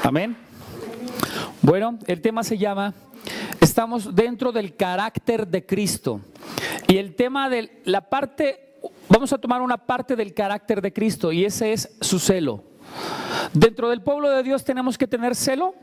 Amén. Bueno, el tema se llama, estamos dentro del carácter de Cristo. Y el tema de la parte, vamos a tomar una parte del carácter de Cristo y ese es su celo. Dentro del pueblo de Dios tenemos que tener celo.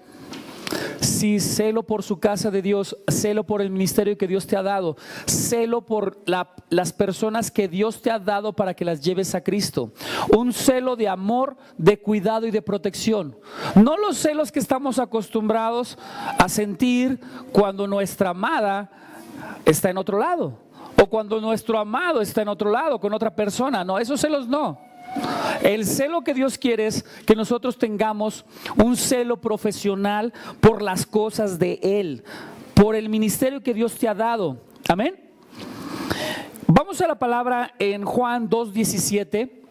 Sí, celo por su casa de Dios, celo por el ministerio que Dios te ha dado, celo por las personas que Dios te ha dado para que las lleves a Cristo. Un celo de amor, de cuidado y de protección. No los celos que estamos acostumbrados a sentir cuando nuestra amada está en otro lado o cuando nuestro amado está en otro lado con otra persona. No, esos celos no. El celo que Dios quiere es que nosotros tengamos un celo profesional por las cosas de Él, por el ministerio que Dios te ha dado. Amén. Vamos a la palabra en Juan 2:17.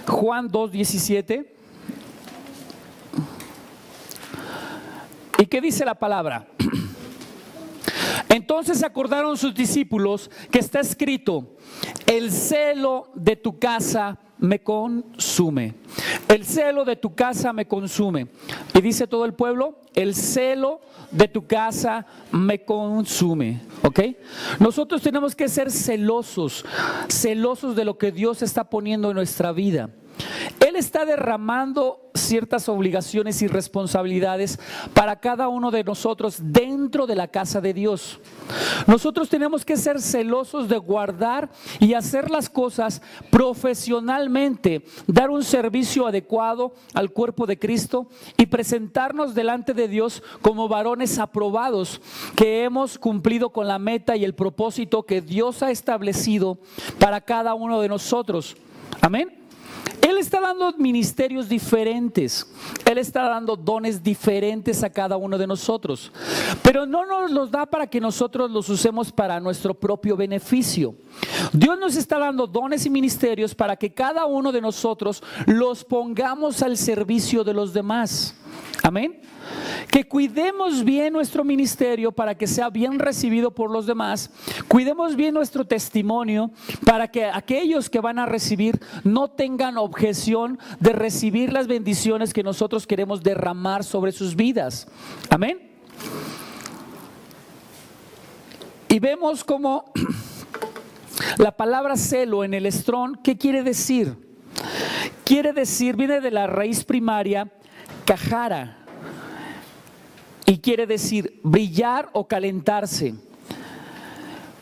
Juan 2:17. ¿Y qué dice la palabra? Entonces se acordaron sus discípulos que está escrito: el celo de tu casa me consume. El celo de tu casa me consume. Y dice todo el pueblo: el celo de tu casa me consume. ¿Ok? Nosotros tenemos que ser celosos, celosos de lo que Dios está poniendo en nuestra vida. Él está derramando ciertas obligaciones y responsabilidades para cada uno de nosotros dentro de la casa de Dios. Nosotros tenemos que ser celosos de guardar y hacer las cosas profesionalmente, dar un servicio adecuado al cuerpo de Cristo y presentarnos delante de Dios como varones aprobados, que hemos cumplido con la meta y el propósito que Dios ha establecido para cada uno de nosotros. Amén. Él está dando ministerios diferentes, Él está dando dones diferentes a cada uno de nosotros, pero no nos los da para que nosotros los usemos para nuestro propio beneficio. Dios nos está dando dones y ministerios para que cada uno de nosotros los pongamos al servicio de los demás. Amén. Que cuidemos bien nuestro ministerio para que sea bien recibido por los demás. Cuidemos bien nuestro testimonio para que aquellos que van a recibir no tengan objeción de recibir las bendiciones que nosotros queremos derramar sobre sus vidas. Amén. Y vemos cómo la palabra celo en el Strong, ¿qué quiere decir? Quiere decir, viene de la raíz primaria cajara. Y quiere decir brillar o calentarse.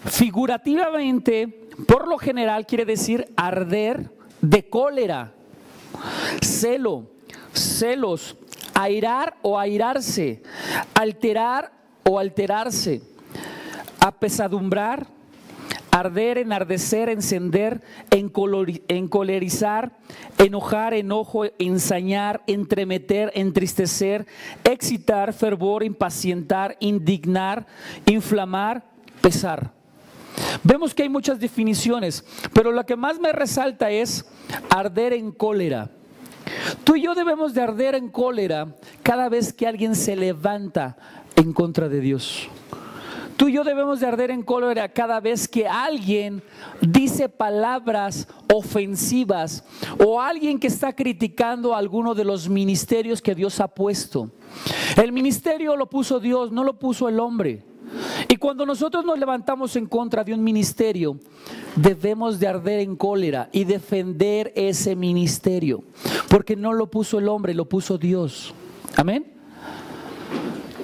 Figurativamente, por lo general, quiere decir arder de cólera, celo, celos, airar o airarse, alterar o alterarse, apesadumbrar, arder, enardecer, encender, encolerizar, enojar, enojo, ensañar, entremeter, entristecer, excitar, fervor, impacientar, indignar, inflamar, pesar. Vemos que hay muchas definiciones, pero lo que más me resalta es arder en cólera. Tú y yo debemos de arder en cólera cada vez que alguien se levanta en contra de Dios. Tú y yo debemos de arder en cólera cada vez que alguien dice palabras ofensivas o alguien que está criticando a alguno de los ministerios que Dios ha puesto. El ministerio lo puso Dios, no lo puso el hombre. Y cuando nosotros nos levantamos en contra de un ministerio, debemos de arder en cólera y defender ese ministerio, porque no lo puso el hombre, lo puso Dios. Amén.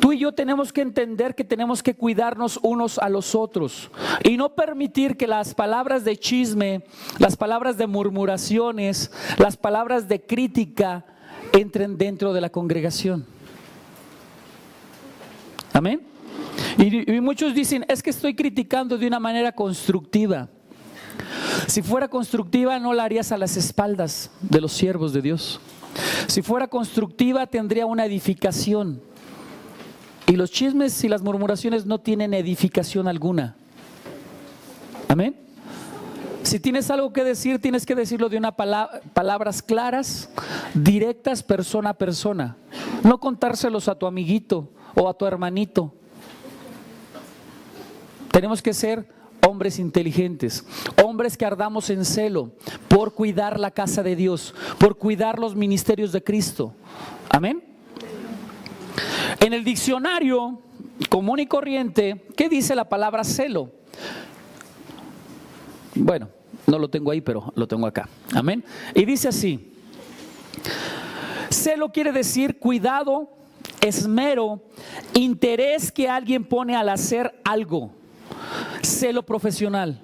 Tú y yo tenemos que entender que tenemos que cuidarnos unos a los otros y no permitir que las palabras de chisme, las palabras de murmuraciones, las palabras de crítica entren dentro de la congregación. Amén. Y muchos dicen, es que estoy criticando de una manera constructiva. Si fuera constructiva, no la harías a las espaldas de los siervos de Dios. Si fuera constructiva, tendría una edificación. Y los chismes y las murmuraciones no tienen edificación alguna. Amén. Si tienes algo que decir, tienes que decirlo de una palabras claras, directas, persona a persona. No contárselos a tu amiguito o a tu hermanito. Tenemos que ser hombres inteligentes, hombres que ardamos en celo por cuidar la casa de Dios, por cuidar los ministerios de Cristo. Amén. En el diccionario común y corriente, ¿qué dice la palabra celo? Bueno, no lo tengo ahí, pero lo tengo acá. Amén. Y dice así: celo quiere decir cuidado, esmero, interés que alguien pone al hacer algo. Celo profesional.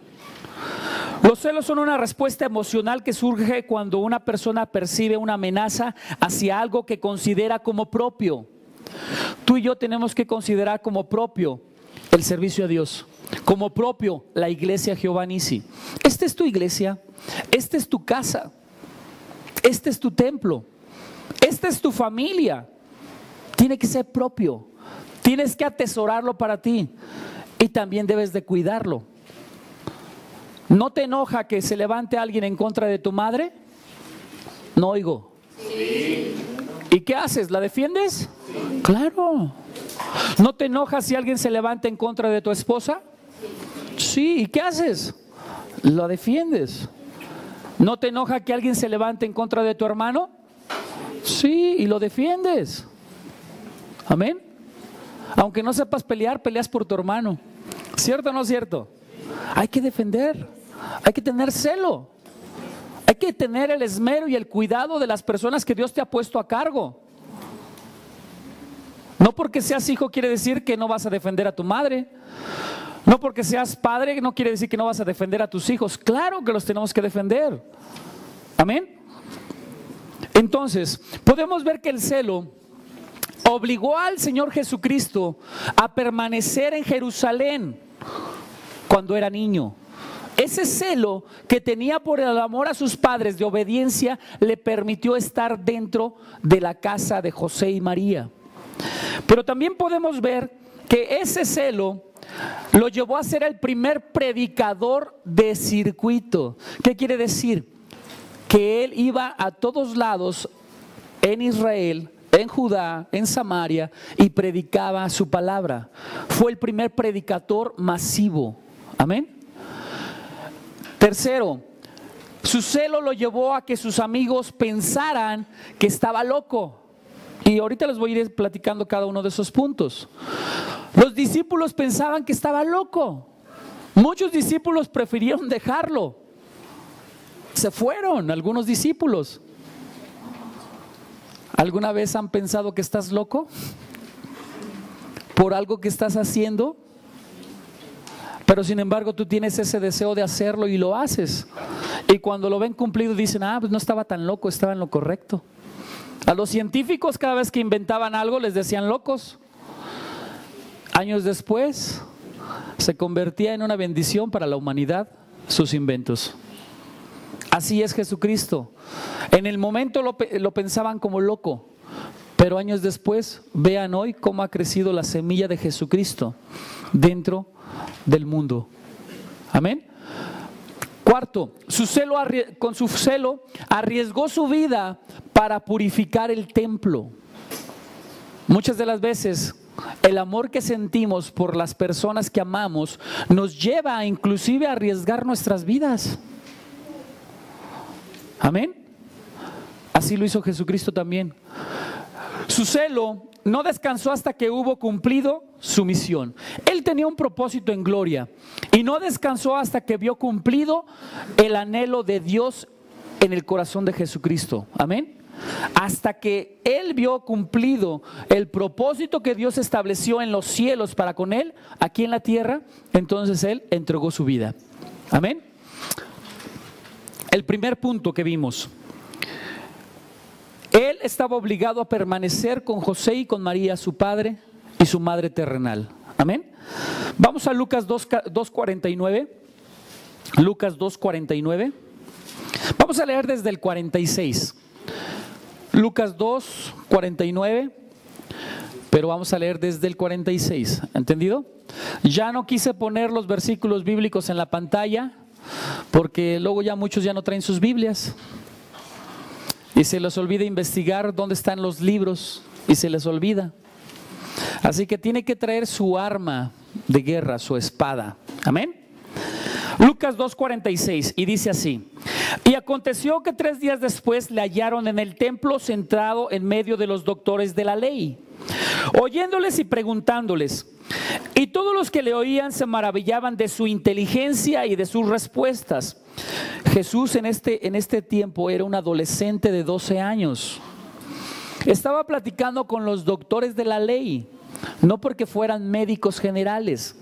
Los celos son una respuesta emocional que surge cuando una persona percibe una amenaza hacia algo que considera como propio. Tú y yo tenemos que considerar como propio el servicio a Dios, como propio la iglesia Jehová Nissi. Esta es tu iglesia, esta es tu casa, este es tu templo, esta es tu familia. Tiene que ser propio, tienes que atesorarlo para ti y también debes de cuidarlo. ¿No te enoja que se levante alguien en contra de tu madre? No oigo. Sí. ¿Y qué haces? ¿La defiendes? Sí. Claro. ¿No te enoja si alguien se levanta en contra de tu esposa? Sí. ¿Y qué haces? La defiendes. ¿No te enoja que alguien se levante en contra de tu hermano? Sí, y lo defiendes. Amén. Aunque no sepas pelear, peleas por tu hermano. ¿Cierto o no es cierto? Hay que defender. Hay que tener celo, hay que tener el esmero y el cuidado de las personas que Dios te ha puesto a cargo. No porque seas hijo quiere decir que no vas a defender a tu madre. No porque seas padre no quiere decir que no vas a defender a tus hijos. Claro que los tenemos que defender. Amén. Entonces, podemos ver que el celo obligó al Señor Jesucristo a permanecer en Jerusalén cuando era niño. Ese celo que tenía por el amor a sus padres de obediencia le permitió estar dentro de la casa de José y María. Pero también podemos ver que ese celo lo llevó a ser el primer predicador de circuito. ¿Qué quiere decir? Que él iba a todos lados en Israel, en Judá, en Samaria, y predicaba su palabra. Fue el primer predicador masivo. Amén. Tercero, su celo lo llevó a que sus amigos pensaran que estaba loco. Y ahorita les voy a ir platicando cada uno de esos puntos. Los discípulos pensaban que estaba loco. Muchos discípulos prefirieron dejarlo. Se fueron algunos discípulos. ¿Alguna vez han pensado que estás loco por algo que estás haciendo? Pero sin embargo tú tienes ese deseo de hacerlo y lo haces. Y cuando lo ven cumplido dicen, pues no estaba tan loco, estaba en lo correcto. A los científicos cada vez que inventaban algo les decían locos. Años después se convertía en una bendición para la humanidad sus inventos. Así es Jesucristo. En el momento lo pensaban como loco, pero años después vean hoy cómo ha crecido la semilla de Jesucristo dentro del mundo. Amén. Cuarto, con su celo arriesgó su vida para purificar el templo. Muchas de las veces el amor que sentimos por las personas que amamos nos lleva inclusive a arriesgar nuestras vidas. Amén. Así lo hizo Jesucristo también. Su celo no descansó hasta que hubo cumplido su misión. Él tenía un propósito en gloria y no descansó hasta que vio cumplido el anhelo de Dios en el corazón de Jesucristo. Amén. Hasta que él vio cumplido el propósito que Dios estableció en los cielos para con él, aquí en la tierra, entonces él entregó su vida. Amén. El primer punto que vimos: él estaba obligado a permanecer con José y con María, su padre y su madre terrenal. Amén. Vamos a Lucas 2:49. Lucas 2:49. Vamos a leer desde el 46. Lucas 2:49, pero vamos a leer desde el 46. ¿Entendido? Ya no quise poner los versículos bíblicos en la pantalla porque luego ya muchos ya no traen sus Biblias y se les olvida investigar dónde están los libros y se les olvida. Así que tiene que traer su arma de guerra, su espada. Amén. Lucas 2:46, y dice así: y aconteció que 3 días después le hallaron en el templo sentado en medio de los doctores de la ley, oyéndoles y preguntándoles. Y todos los que le oían se maravillaban de su inteligencia y de sus respuestas. Jesús en este tiempo era un adolescente de 12 años. Estaba platicando con los doctores de la ley, no porque fueran médicos generales,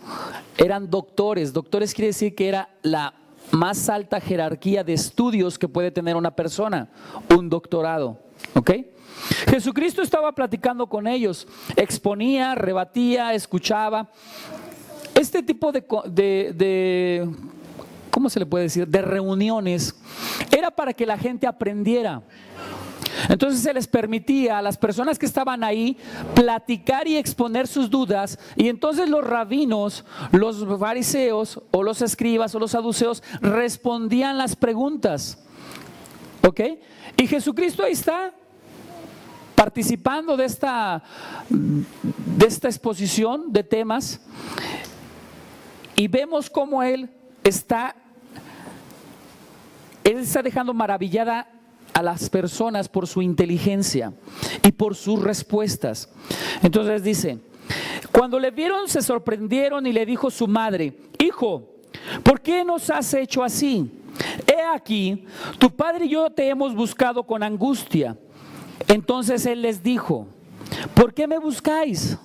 eran doctores. Doctores quiere decir que era la más alta jerarquía de estudios que puede tener una persona, un doctorado, ¿ok? Jesucristo estaba platicando con ellos, exponía, rebatía, escuchaba. Este tipo de ¿cómo se le puede decir? De reuniones era para que la gente aprendiera. Entonces se les permitía a las personas que estaban ahí platicar y exponer sus dudas, y entonces los rabinos, los fariseos o los escribas o los saduceos respondían las preguntas, ¿ok? Y Jesucristo ahí está participando de esta exposición de temas, y vemos cómo Él está dejando maravillada a las personas por su inteligencia y por sus respuestas. Entonces dice, cuando le vieron se sorprendieron y le dijo su madre: hijo, ¿por qué nos has hecho así? He aquí, tu padre y yo te hemos buscado con angustia. Entonces él les dijo: ¿por qué me buscáis?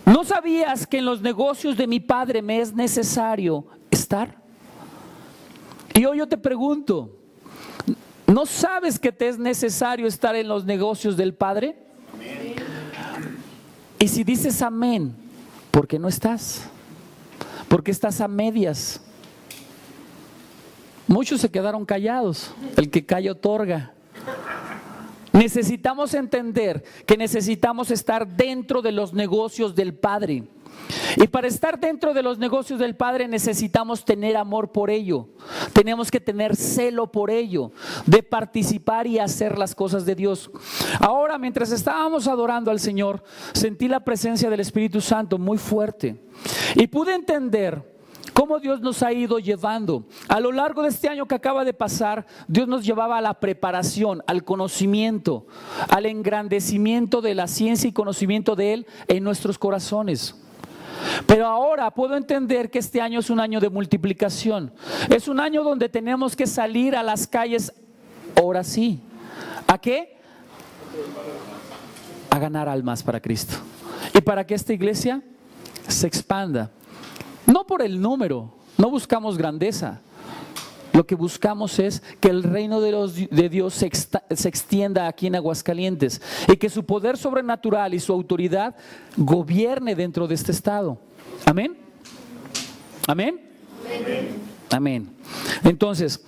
¿No sabías que en los negocios de mi padre me es necesario estar? Y hoy yo te pregunto, ¿no sabes que te es necesario estar en los negocios del Padre? Amén. Y si dices amén, ¿por qué no estás? ¿Por qué estás a medias? Muchos se quedaron callados. El que calla otorga. Necesitamos entender que necesitamos estar dentro de los negocios del Padre. Y para estar dentro de los negocios del Padre necesitamos tener amor por ello. Tenemos que tener celo por ello, de participar y hacer las cosas de Dios. Ahora, mientras estábamos adorando al Señor, sentí la presencia del Espíritu Santo muy fuerte y pude entender cómo Dios nos ha ido llevando. A lo largo de este año que acaba de pasar, Dios nos llevaba a la preparación, al conocimiento, al engrandecimiento de la ciencia y conocimiento de Él en nuestros corazones. Pero ahora puedo entender que este año es un año de multiplicación. Es un año donde tenemos que salir a las calles, ahora sí. ¿A qué? A ganar almas para Cristo. Y para que esta iglesia se expanda. No por el número, no buscamos grandeza. Lo que buscamos es que el reino de Dios se extienda aquí en Aguascalientes y que su poder sobrenatural y su autoridad gobierne dentro de este estado. ¿Amén? ¿Amén? Amén. Entonces,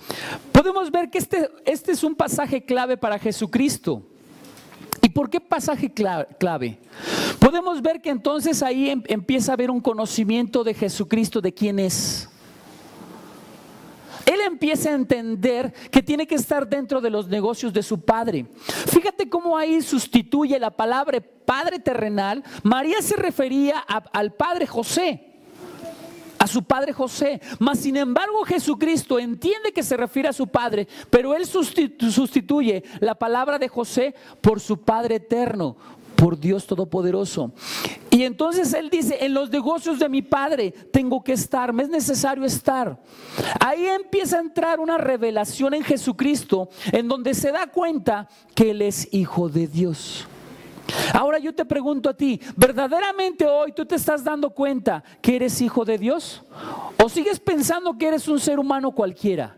podemos ver que este es un pasaje clave para Jesucristo. ¿Y por qué pasaje clave? Podemos ver que entonces ahí empieza a haber un conocimiento de Jesucristo, de quién es. Él empieza a entender que tiene que estar dentro de los negocios de su Padre. Fíjate cómo ahí sustituye la palabra Padre terrenal. María se refería al Padre José, a su Padre José. Mas sin embargo Jesucristo entiende que se refiere a su Padre, pero Él sustituye la palabra de José por su Padre eterno, por Dios Todopoderoso. Y entonces Él dice: en los negocios de mi Padre tengo que estar, me es necesario estar. Ahí empieza a entrar una revelación en Jesucristo, en donde se da cuenta que Él es Hijo de Dios. Ahora yo te pregunto a ti, ¿verdaderamente hoy tú te estás dando cuenta que eres hijo de Dios? ¿O sigues pensando que eres un ser humano cualquiera?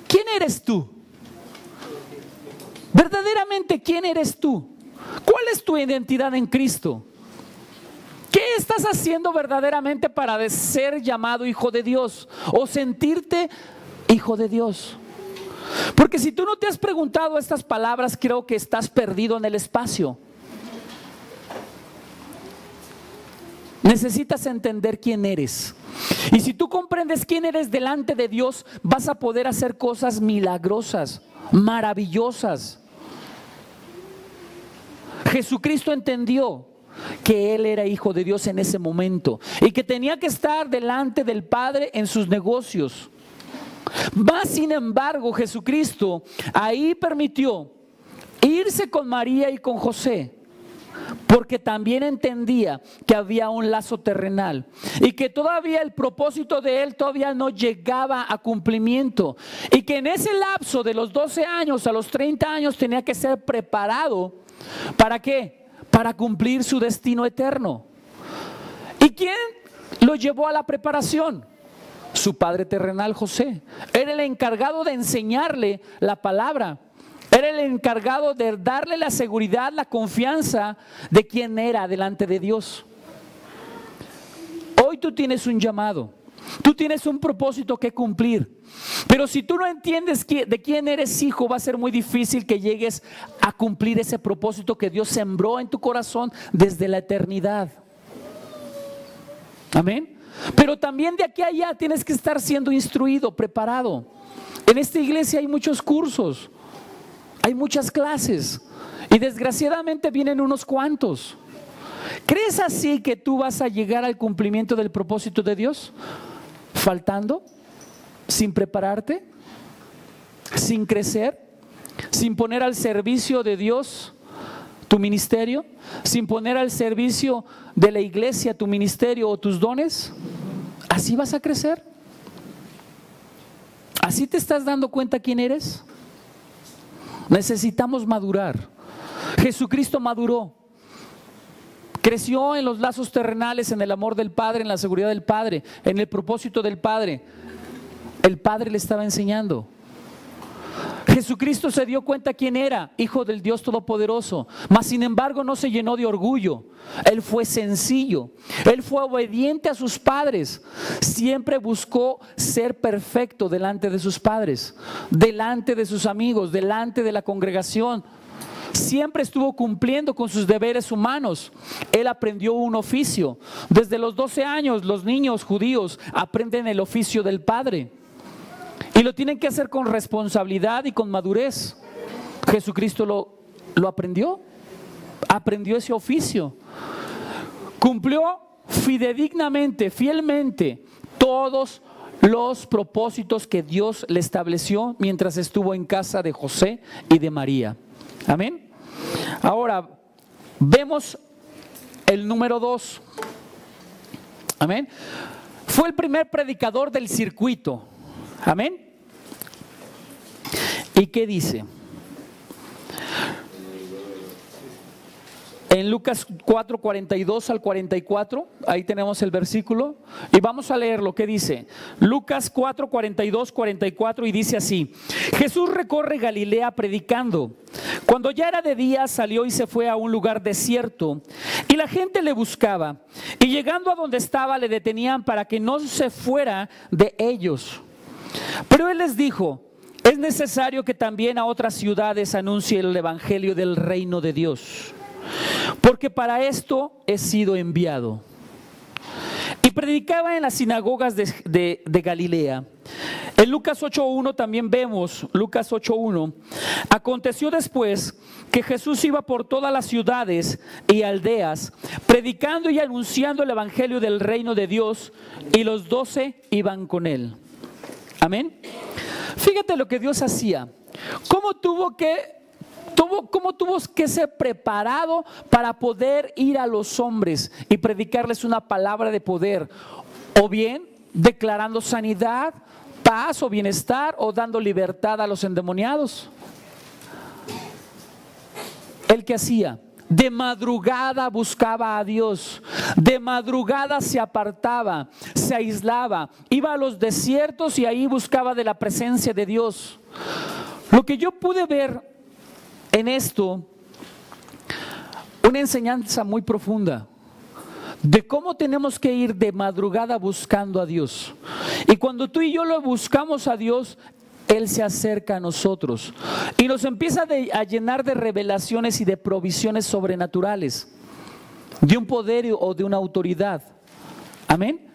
¿Quién eres tú? ¿Verdaderamente quién eres tú? ¿Cuál es tu identidad en Cristo? ¿Qué estás haciendo verdaderamente para ser llamado hijo de Dios o sentirte hijo de Dios? Porque si tú no te has preguntado estas palabras, creo que estás perdido en el espacio. Necesitas entender quién eres. Y si tú comprendes quién eres delante de Dios, vas a poder hacer cosas milagrosas, maravillosas. Jesucristo entendió que Él era hijo de Dios en ese momento y que tenía que estar delante del Padre en sus negocios. Más sin embargo, Jesucristo ahí permitió irse con María y con José porque también entendía que había un lazo terrenal y que todavía el propósito de él todavía no llegaba a cumplimiento, y que en ese lapso de los 12 años a los 30 años tenía que ser preparado. ¿Para qué? Para cumplir su destino eterno. ¿Y quién lo llevó a la preparación? Su padre terrenal, José. Era el encargado de enseñarle la palabra. Era el encargado de darle la seguridad, la confianza de quién era delante de Dios. Hoy tú tienes un llamado, tú tienes un propósito que cumplir, pero si tú no entiendes de quién eres hijo, va a ser muy difícil que llegues a cumplir ese propósito que Dios sembró en tu corazón desde la eternidad. Amén. Pero también de aquí a allá tienes que estar siendo instruido, preparado. En esta iglesia hay muchos cursos, hay muchas clases, y desgraciadamente vienen unos cuantos. ¿Crees así que tú vas a llegar al cumplimiento del propósito de Dios? ¿Faltando? ¿Sin prepararte? ¿Sin crecer? ¿Sin poner al servicio de Dios tu ministerio? ¿Sin poner al servicio de la iglesia tu ministerio o tus dones? ¿Así vas a crecer? ¿Así te estás dando cuenta quién eres? Necesitamos madurar. Jesucristo maduró, creció en los lazos terrenales, en el amor del Padre, en la seguridad del Padre, en el propósito del Padre. El Padre le estaba enseñando. Jesucristo se dio cuenta quién era, hijo del Dios Todopoderoso, mas sin embargo no se llenó de orgullo. Él fue sencillo, él fue obediente a sus padres, siempre buscó ser perfecto delante de sus padres, delante de sus amigos, delante de la congregación. Siempre estuvo cumpliendo con sus deberes humanos. Él aprendió un oficio. Desde los 12 años los niños judíos aprenden el oficio del Padre, y lo tienen que hacer con responsabilidad y con madurez. Jesucristo lo aprendió ese oficio. Cumplió fidedignamente, fielmente, todos los propósitos que Dios le estableció mientras estuvo en casa de José y de María. Amén. Ahora vemos el número 2. Amén. Fue el primer predicador del circuito. Amén. ¿Y qué dice? En Lucas 4, 42 al 44, ahí tenemos el versículo, y vamos a leer lo que dice. Lucas 4, 42, 44, y dice así: Jesús recorre Galilea predicando. Cuando ya era de día, salió y se fue a un lugar desierto, y la gente le buscaba, y llegando a donde estaba le detenían para que no se fuera de ellos. Pero él les dijo: es necesario que también a otras ciudades anuncie el evangelio del reino de Dios, porque para esto he sido enviado. Y predicaba en las sinagogas de Galilea. En Lucas 8.1 también vemos, Lucas 8.1, aconteció después que Jesús iba por todas las ciudades y aldeas, predicando y anunciando el evangelio del reino de Dios, y los 12 iban con él. Amén. Fíjate lo que Dios hacía. ¿Cómo tuvo que ser preparado para poder ir a los hombres y predicarles una palabra de poder? O bien declarando sanidad, paz o bienestar, o dando libertad a los endemoniados. ¿El qué hacía? De madrugada buscaba a Dios, de madrugada se apartaba, se aislaba, iba a los desiertos y ahí buscaba de la presencia de Dios. Lo que yo pude ver en esto, una enseñanza muy profunda de cómo tenemos que ir de madrugada buscando a Dios. Y cuando tú y yo lo buscamos a Dios, Él se acerca a nosotros y nos empieza a llenar de revelaciones y de provisiones sobrenaturales, de un poder o de una autoridad. Amén.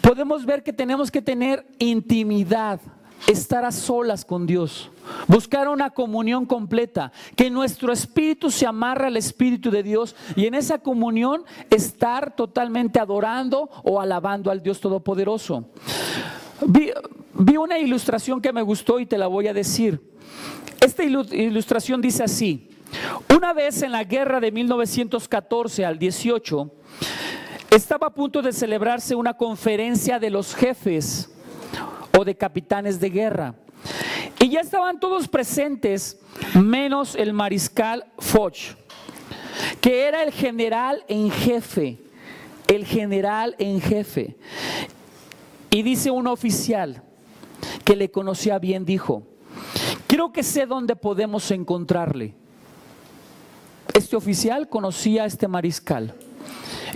Podemos ver que tenemos que tener intimidad, estar a solas con Dios, buscar una comunión completa, que nuestro espíritu se amarre al espíritu de Dios, y en esa comunión estar totalmente adorando o alabando al Dios Todopoderoso. Vi una ilustración que me gustó y te la voy a decir. Esta ilustración dice así: Una vez en la guerra de 1914 al 18, estaba a punto de celebrarse una conferencia de los jefes o de capitanes de guerra. Y ya estaban todos presentes, menos el mariscal Foch, que era el general en jefe. El general en jefe. Y dice un oficial que le conocía bien, dijo: creo que sé dónde podemos encontrarle. Este oficial conocía a este mariscal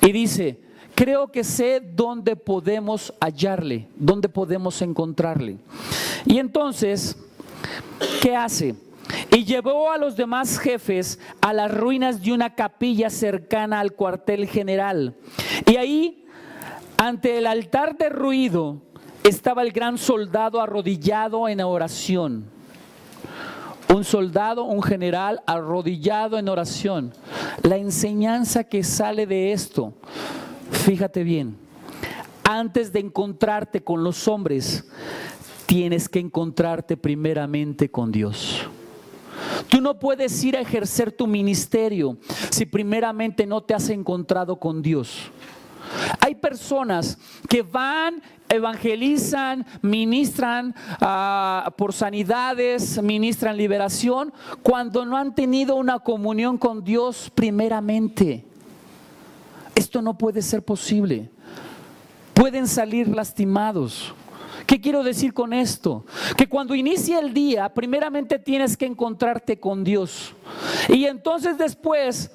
y dice: creo que sé dónde podemos hallarle, dónde podemos encontrarle. Y entonces, ¿qué hace? Y llevó a los demás jefes a las ruinas de una capilla cercana al cuartel general. Y ahí, ante el altar derruido, estaba el gran soldado arrodillado en oración. Un soldado, un general arrodillado en oración. La enseñanza que sale de esto, fíjate bien, antes de encontrarte con los hombres, tienes que encontrarte primeramente con Dios. Tú no puedes ir a ejercer tu ministerio si primeramente no te has encontrado con Dios. Hay personas que van, evangelizan, ministran por sanidades, ministran liberación, cuando no han tenido una comunión con Dios primeramente. Esto no puede ser posible. Pueden salir lastimados. ¿Qué quiero decir con esto? Que cuando inicia el día, primeramente tienes que encontrarte con Dios. Y entonces después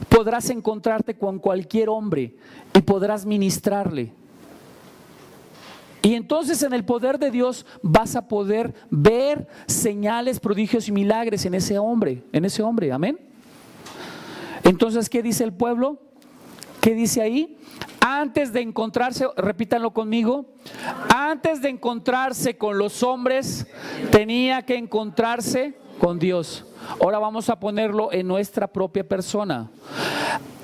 podrás encontrarte con cualquier hombre y podrás ministrarle. Y entonces en el poder de Dios vas a poder ver señales, prodigios y milagros en ese hombre, amén. Entonces, ¿qué dice el pueblo? ¿Qué dice ahí? Antes de encontrarse, repítanlo conmigo, antes de encontrarse con los hombres, tenía que encontrarse con Dios. Ahora vamos a ponerlo en nuestra propia persona.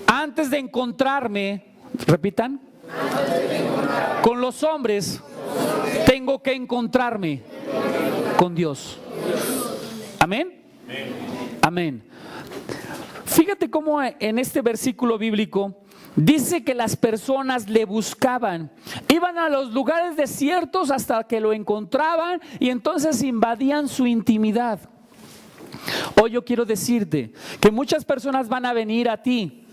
Antes de encontrarme, repitan, con los hombres, tengo que encontrarme con Dios. Amén. Amén. Fíjate cómo en este versículo bíblico dice que las personas le buscaban, iban a los lugares desiertos hasta que lo encontraban y entonces invadían su intimidad. Hoy yo quiero decirte que muchas personas van a venir a ti.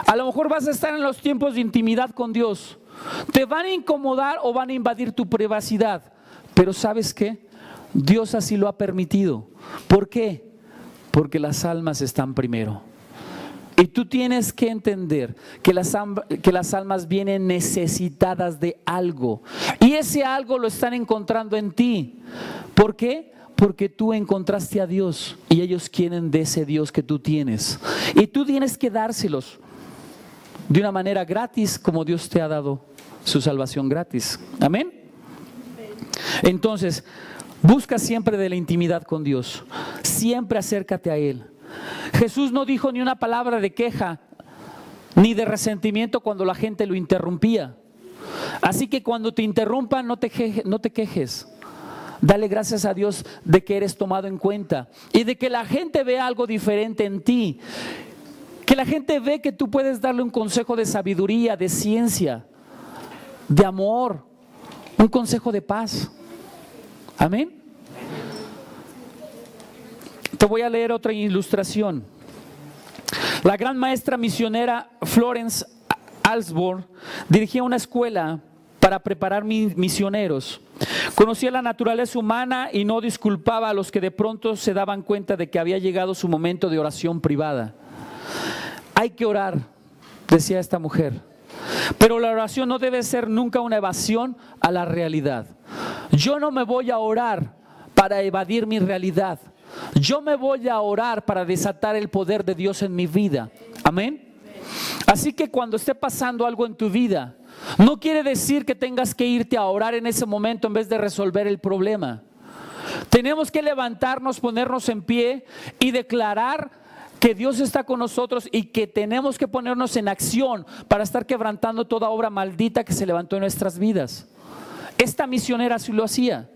A lo mejor vas a estar en los tiempos de intimidad con Dios. Te van a incomodar o van a invadir tu privacidad. Pero ¿sabes qué? Dios así lo ha permitido. ¿Por qué? Porque las almas están primero. Y tú tienes que entender que las almas vienen necesitadas de algo. Y ese algo lo están encontrando en ti. ¿Por qué? Porque tú encontraste a Dios y ellos quieren de ese Dios que tú tienes. Y tú tienes que dárselos de una manera gratis, como Dios te ha dado su salvación gratis. Amén. Entonces, busca siempre de la intimidad con Dios. Siempre acércate a Él. Jesús no dijo ni una palabra de queja ni de resentimiento cuando la gente lo interrumpía. Así que cuando te interrumpan, no te quejes. Dale gracias a Dios de que eres tomado en cuenta y de que la gente ve algo diferente en ti. Que la gente ve que tú puedes darle un consejo de sabiduría, de ciencia, de amor, un consejo de paz. Amén. Te voy a leer otra ilustración. La gran maestra misionera Florence Alsborn dirigía una escuela para preparar misioneros. Conocía la naturaleza humana y no disculpaba a los que de pronto se daban cuenta de que había llegado su momento de oración privada. Hay que orar, decía esta mujer, pero la oración no debe ser nunca una evasión a la realidad. Yo no me voy a orar para evadir mi realidad. Yo me voy a orar para desatar el poder de Dios en mi vida. Amén. Así que cuando esté pasando algo en tu vida, no quiere decir que tengas que irte a orar en ese momento en vez de resolver el problema. Tenemos que levantarnos, ponernos en pie y declarar que Dios está con nosotros y que tenemos que ponernos en acción para estar quebrantando toda obra maldita que se levantó en nuestras vidas. Esta misionera sí lo hacía.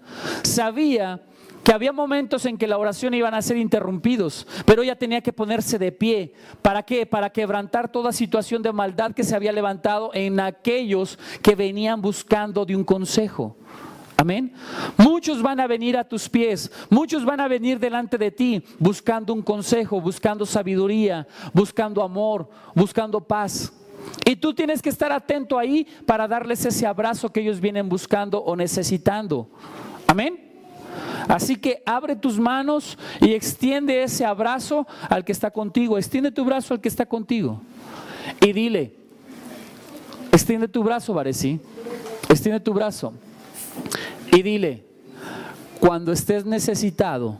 Sabía que había momentos en que la oración iban a ser interrumpidos, pero ella tenía que ponerse de pie. ¿Para qué? Para quebrantar toda situación de maldad que se había levantado en aquellos que venían buscando de un consejo. Amén. Muchos van a venir a tus pies, muchos van a venir delante de ti buscando un consejo, buscando sabiduría, buscando amor, buscando paz. Y tú tienes que estar atento ahí para darles ese abrazo que ellos vienen buscando o necesitando. Amén. Así que abre tus manos y extiende ese abrazo al que está contigo. Extiende tu brazo al que está contigo y dile, extiende tu brazo, Varesi, extiende tu brazo y dile, cuando estés necesitado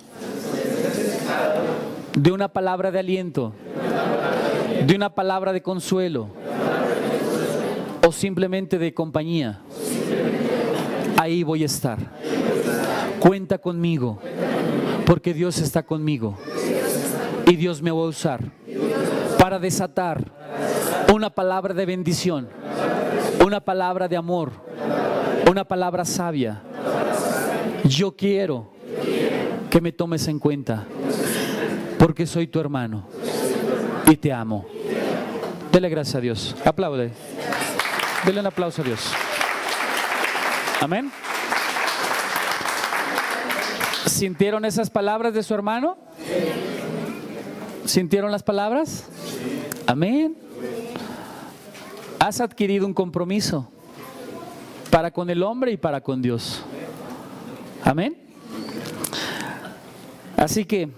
de una palabra de aliento, de una palabra de consuelo o simplemente de compañía, ahí voy a estar. Cuenta conmigo, porque Dios está conmigo y Dios me va a usar para desatar una palabra de bendición, una palabra de amor, una palabra sabia. Yo quiero que me tomes en cuenta, porque soy tu hermano y te amo. Dele gracias a Dios. Aplaude. Dele un aplauso a Dios. Amén. ¿Sintieron esas palabras de su hermano? ¿Sintieron las palabras? Amén. Has adquirido un compromiso para con el hombre y para con Dios. Amén. Así que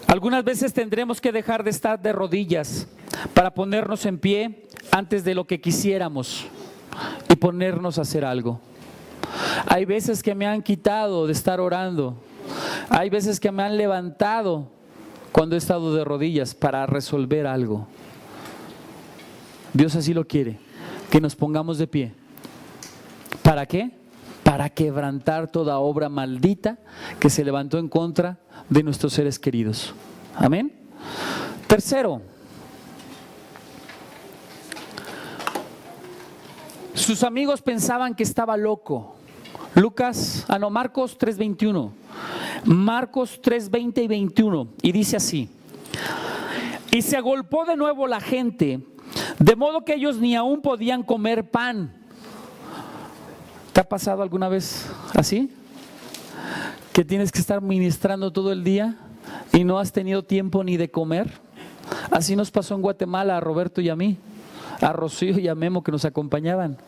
algunas veces tendremos que dejar de estar de rodillas para ponernos en pie antes de lo que quisiéramos y ponernos a hacer algo. Hay veces que me han quitado de estar orando. Hay veces que me han levantado cuando he estado de rodillas para resolver algo. Dios así lo quiere, que nos pongamos de pie. ¿Para qué? Para quebrantar toda obra maldita que se levantó en contra de nuestros seres queridos. Amén. Tercero, sus amigos pensaban que estaba loco. Marcos 3:21. Marcos 3:20 y 21. Y dice así: y se agolpó de nuevo la gente, de modo que ellos ni aún podían comer pan. ¿Te ha pasado alguna vez así? Que tienes que estar ministrando todo el día y no has tenido tiempo ni de comer. Así nos pasó en Guatemala a Roberto y a mí, a Rocío y a Memo, que nos acompañaban.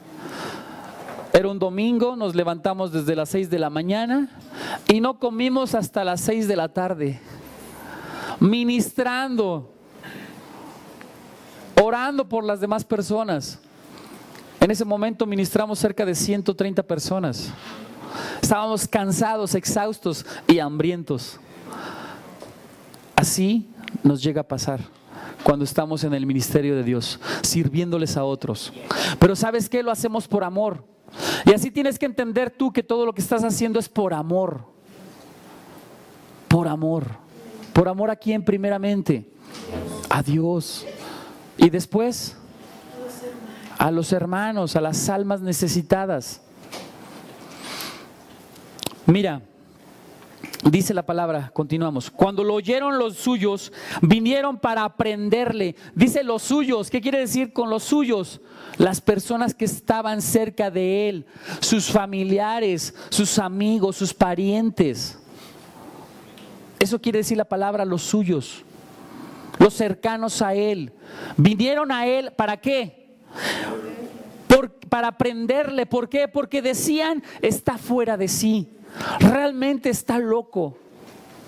Era un domingo, nos levantamos desde las 6 de la mañana y no comimos hasta las 6 de la tarde, ministrando, orando por las demás personas. En ese momento ministramos cerca de 130 personas. Estábamos cansados, exhaustos y hambrientos. Así nos llega a pasar cuando estamos en el ministerio de Dios, sirviéndoles a otros. Pero ¿sabes qué? Lo hacemos por amor. Y así tienes que entender tú que todo lo que estás haciendo es por amor. Por amor. ¿Por amor a quién primeramente? A Dios. Y después a los hermanos, a las almas necesitadas. Mira, dice la palabra, continuamos. Cuando lo oyeron los suyos, vinieron para aprenderle. Dice los suyos. ¿Qué quiere decir con los suyos? Las personas que estaban cerca de él, sus familiares, sus amigos, sus parientes. Eso quiere decir la palabra los suyos, los cercanos a él. Vinieron a él, ¿para qué? Para aprenderle. ¿Por qué? Porque decían, está fuera de sí. Realmente está loco.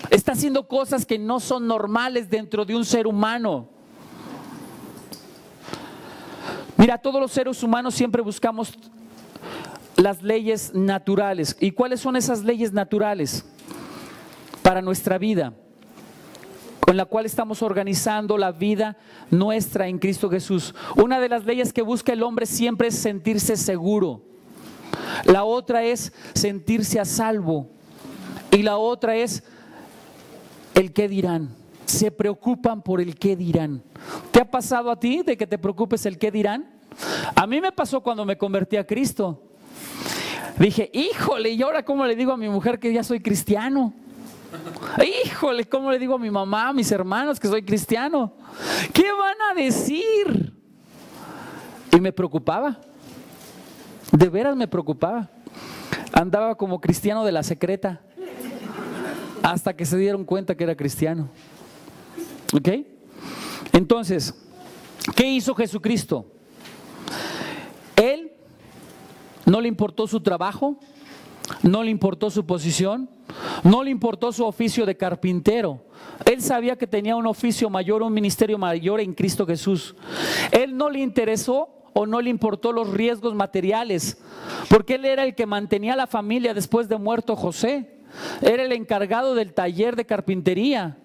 Está haciendo cosas que no son normales dentro de un ser humano. Mira, todos los seres humanos siempre buscamos las leyes naturales. ¿Y cuáles son esas leyes naturales para nuestra vida? Con la cual estamos organizando la vida nuestra en Cristo Jesús. Una de las leyes que busca el hombre siempre es sentirse seguro. La otra es sentirse a salvo. Y la otra es el qué dirán. Se preocupan por el qué dirán. ¿Te ha pasado a ti de que te preocupes el qué dirán? A mí me pasó cuando me convertí a Cristo. Dije, híjole, ¿y ahora cómo le digo a mi mujer que ya soy cristiano? Híjole, ¿cómo le digo a mi mamá, a mis hermanos que soy cristiano? ¿Qué van a decir? Y me preocupaba, de veras me preocupaba. Andaba como cristiano de la secreta, hasta que se dieron cuenta que era cristiano. ¿Ok? Entonces, ¿qué hizo Jesucristo? Él no le importó su trabajo, no le importó su posición, no le importó su oficio de carpintero. Él sabía que tenía un oficio mayor, un ministerio mayor en Cristo Jesús. Él no le interesó o no le importó los riesgos materiales, porque él era el que mantenía a la familia después de muerto José. Era el encargado del taller de carpintería.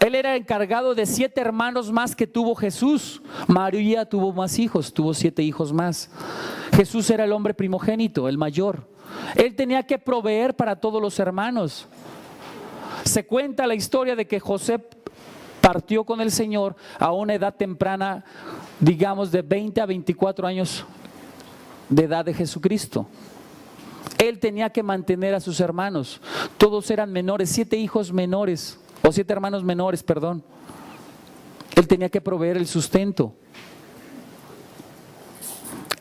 Él era encargado de 7 hermanos más que tuvo Jesús. María tuvo más hijos, tuvo 7 hijos más. Jesús era el hombre primogénito, el mayor. Él tenía que proveer para todos los hermanos. Se cuenta la historia de que José partió con el Señor a una edad temprana, digamos de 20 a 24 años de edad de Jesucristo. Él tenía que mantener a sus hermanos. Todos eran menores, 7 hijos menores, o 7 hermanos menores, perdón. Él tenía que proveer el sustento.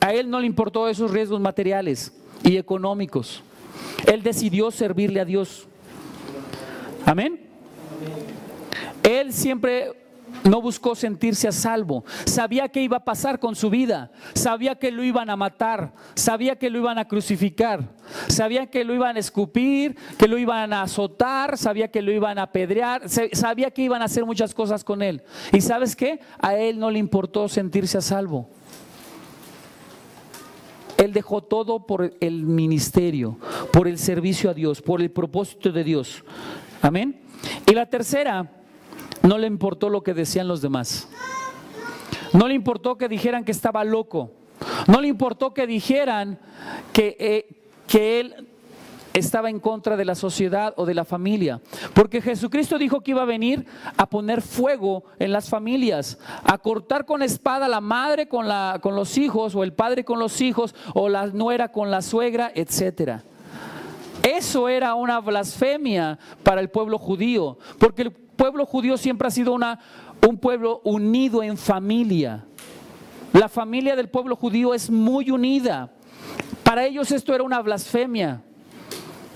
A él no le importó esos riesgos materiales y económicos. Él decidió servirle a Dios. Amén. Él siempre no buscó sentirse a salvo. Sabía qué iba a pasar con su vida. Sabía que lo iban a matar. Sabía que lo iban a crucificar. Sabía que lo iban a escupir, que lo iban a azotar. Sabía que lo iban a apedrear. Sabía que iban a hacer muchas cosas con él. ¿Y sabes qué? A él no le importó sentirse a salvo. Él dejó todo por el ministerio, por el servicio a Dios, por el propósito de Dios. Amén. Y la tercera, no le importó lo que decían los demás. No le importó que dijeran que estaba loco. No le importó que dijeran que él estaba en contra de la sociedad o de la familia. Porque Jesucristo dijo que iba a venir a poner fuego en las familias, a cortar con espada la madre con los hijos, o el padre con los hijos, o la nuera con la suegra, etcétera. Eso era una blasfemia para el pueblo judío, porque el pueblo judío siempre ha sido un pueblo unido en familia. La familia del pueblo judío es muy unida. Para ellos esto era una blasfemia,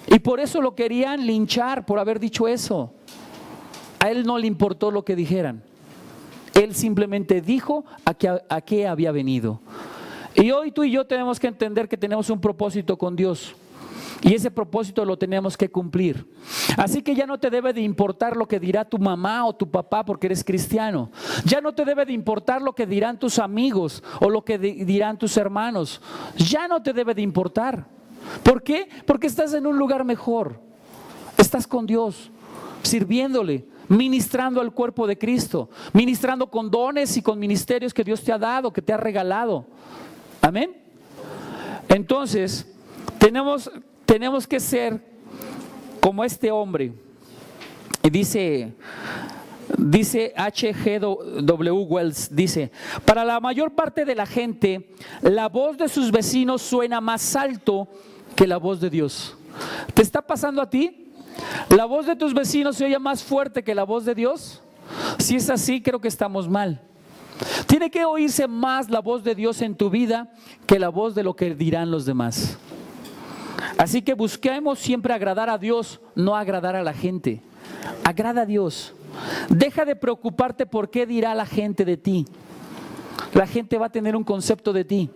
y por eso lo querían linchar por haber dicho eso. A él no le importó lo que dijeran. Él simplemente dijo a qué había venido. Y hoy tú y yo tenemos que entender que tenemos un propósito con Dios. Y ese propósito lo tenemos que cumplir. Así que ya no te debe de importar lo que dirá tu mamá o tu papá porque eres cristiano. Ya no te debe de importar lo que dirán tus amigos o lo que dirán tus hermanos. Ya no te debe de importar. ¿Por qué? Porque estás en un lugar mejor. Estás con Dios, sirviéndole, ministrando al cuerpo de Cristo, ministrando con dones y con ministerios que Dios te ha dado, que te ha regalado. Amén. Entonces, tenemos que ser como este hombre. Y dice H.G.W. Wells, dice: para la mayor parte de la gente, la voz de sus vecinos suena más alto que la voz de Dios. ¿Te está pasando a ti? ¿La voz de tus vecinos se oye más fuerte que la voz de Dios? Si es así, creo que estamos mal. Tiene que oírse más la voz de Dios en tu vida que la voz de lo que dirán los demás. Así que busquemos siempre agradar a Dios, no agradar a la gente. Agrada a Dios. Deja de preocuparte por qué dirá la gente de ti. La gente va a tener un concepto de ti.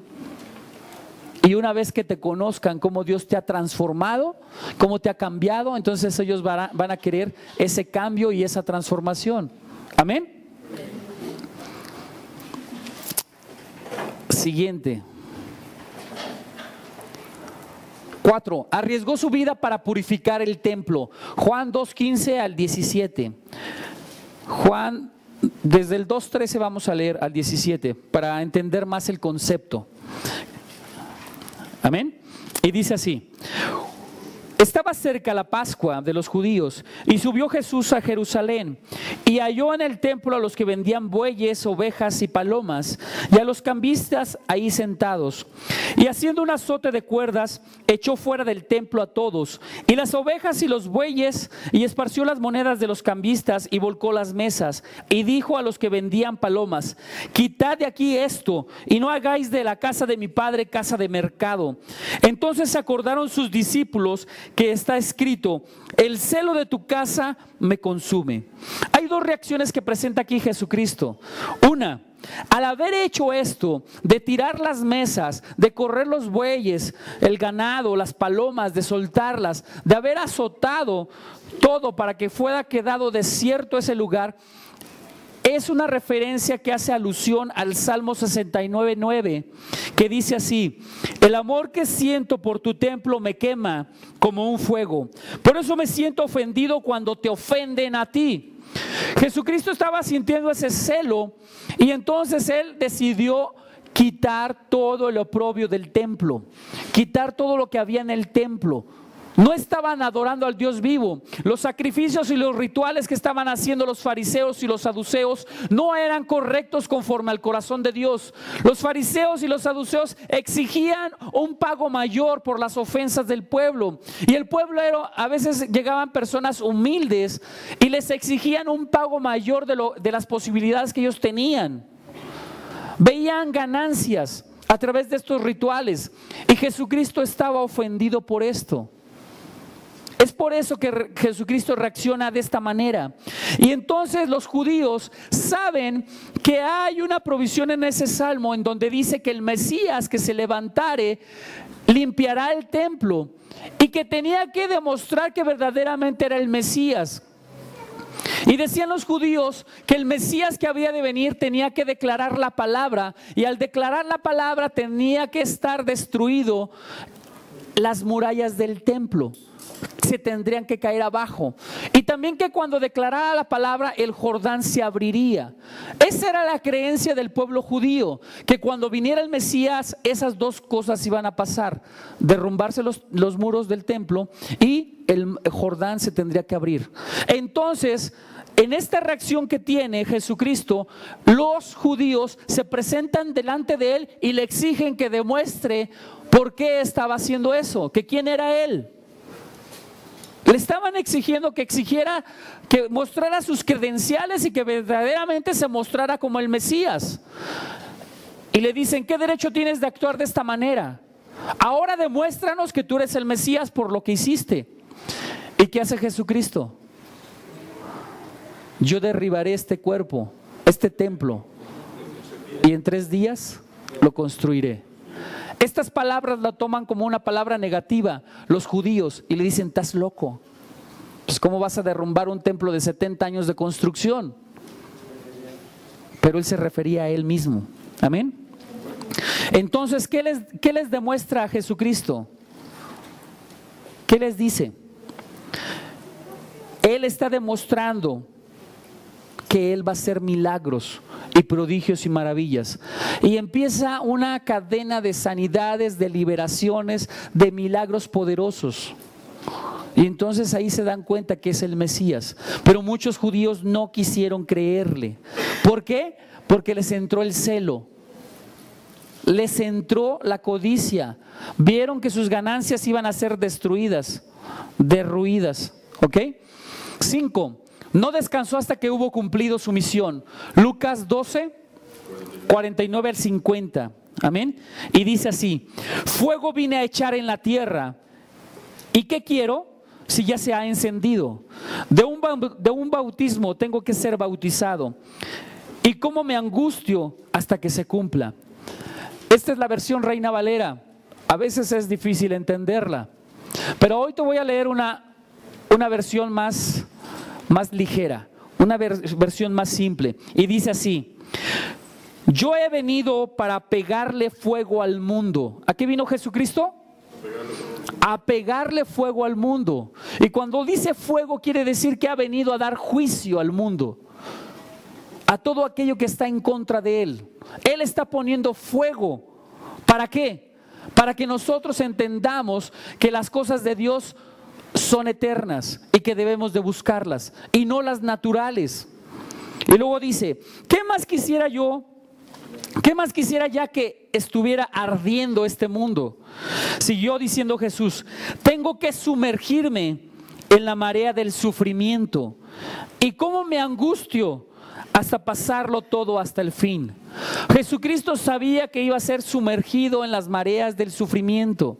Y una vez que te conozcan cómo Dios te ha transformado, cómo te ha cambiado, entonces ellos van a querer ese cambio y esa transformación. Amén. Siguiente. 4. Arriesgó su vida para purificar el templo. Juan 2:15 al 17. Juan, desde el 2:13 vamos a leer al 17 para entender más el concepto. Amén. Y dice así: Estaba cerca la Pascua de los judíos y subió Jesús a Jerusalén y halló en el templo a los que vendían bueyes, ovejas y palomas y a los cambistas ahí sentados. Y haciendo un azote de cuerdas, echó fuera del templo a todos y las ovejas y los bueyes, y esparció las monedas de los cambistas y volcó las mesas. Y dijo a los que vendían palomas: quitad de aquí esto y no hagáis de la casa de mi padre casa de mercado. Entonces se acordaron sus discípulos que está escrito: el celo de tu casa me consume. Hay dos reacciones que presenta aquí Jesucristo. Una, al haber hecho esto de tirar las mesas, de correr los bueyes, el ganado, las palomas, de soltarlas, de haber azotado todo para que fuera quedado desierto ese lugar, es una referencia que hace alusión al Salmo 69:9, que dice así: el amor que siento por tu templo me quema como un fuego. Por eso me siento ofendido cuando te ofenden a ti. Jesucristo estaba sintiendo ese celo y entonces Él decidió quitar todo el oprobio del templo, quitar todo lo que había en el templo. No estaban adorando al Dios vivo. Los sacrificios y los rituales que estaban haciendo los fariseos y los saduceos no eran correctos conforme al corazón de Dios. Los fariseos y los saduceos exigían un pago mayor por las ofensas del pueblo. Y el pueblo a veces llegaban personas humildes y les exigían un pago mayor de las posibilidades que ellos tenían. Veían ganancias a través de estos rituales y Jesucristo estaba ofendido por esto. Es por eso que Jesucristo reacciona de esta manera. Y entonces los judíos saben que hay una provisión en ese salmo en donde dice que el Mesías que se levantare limpiará el templo y que tenía que demostrar que verdaderamente era el Mesías. Y decían los judíos que el Mesías que había de venir tenía que declarar la palabra, y al declarar la palabra tenía que estar destruido las murallas del templo. Se tendrían que caer abajo. Y también que cuando declarara la palabra el Jordán se abriría. Esa era la creencia del pueblo judío, que cuando viniera el Mesías esas dos cosas iban a pasar: derrumbarse los muros del templo y el Jordán se tendría que abrir. Entonces, en esta reacción que tiene Jesucristo, los judíos se presentan delante de Él y le exigen que demuestre por qué estaba haciendo eso, que quién era Él. Le estaban exigiendo que mostrara sus credenciales y que verdaderamente se mostrara como el Mesías. Y le dicen: ¿qué derecho tienes de actuar de esta manera? Ahora demuéstranos que tú eres el Mesías por lo que hiciste. ¿Y qué hace Jesucristo? Yo derribaré este cuerpo, este templo, y en 3 días lo construiré. Estas palabras la toman como una palabra negativa los judíos y le dicen: estás loco. Pues ¿cómo vas a derrumbar un templo de 70 años de construcción? Pero él se refería a él mismo. Amén. Entonces, ¿qué les demuestra a Jesucristo? ¿Qué les dice? Él está demostrando que Él va a hacer milagros y prodigios y maravillas. Y empieza una cadena de sanidades, de liberaciones, de milagros poderosos. Y entonces ahí se dan cuenta que es el Mesías. Pero muchos judíos no quisieron creerle. ¿Por qué? Porque les entró el celo. Les entró la codicia. Vieron que sus ganancias iban a ser destruidas, derruidas. ¿Ok? 5. No descansó hasta que hubo cumplido su misión. Lucas 12, 49 al 50. Amén. Y dice así: fuego vine a echar en la tierra. ¿Y qué quiero? Si ya se ha encendido. De un bautismo tengo que ser bautizado. ¿Y cómo me angustio hasta que se cumpla? Esta es la versión Reina Valera. A veces es difícil entenderla. Pero hoy te voy a leer una versión más ligera, una versión más simple. Y dice así: yo he venido para pegarle fuego al mundo. ¿A qué vino Jesucristo? A pegarle fuego al mundo. Y cuando dice fuego quiere decir que ha venido a dar juicio al mundo, a todo aquello que está en contra de Él. Él está poniendo fuego. ¿Para qué? Para que nosotros entendamos que las cosas de Dios son eternas y que debemos de buscarlas y no las naturales. Y luego dice, ¿qué más quisiera yo? ¿Qué más quisiera ya que estuviera ardiendo este mundo? Siguió diciendo Jesús, tengo que sumergirme en la marea del sufrimiento. ¿Y cómo me angustio hasta pasarlo todo hasta el fin? Jesucristo sabía que iba a ser sumergido en las mareas del sufrimiento.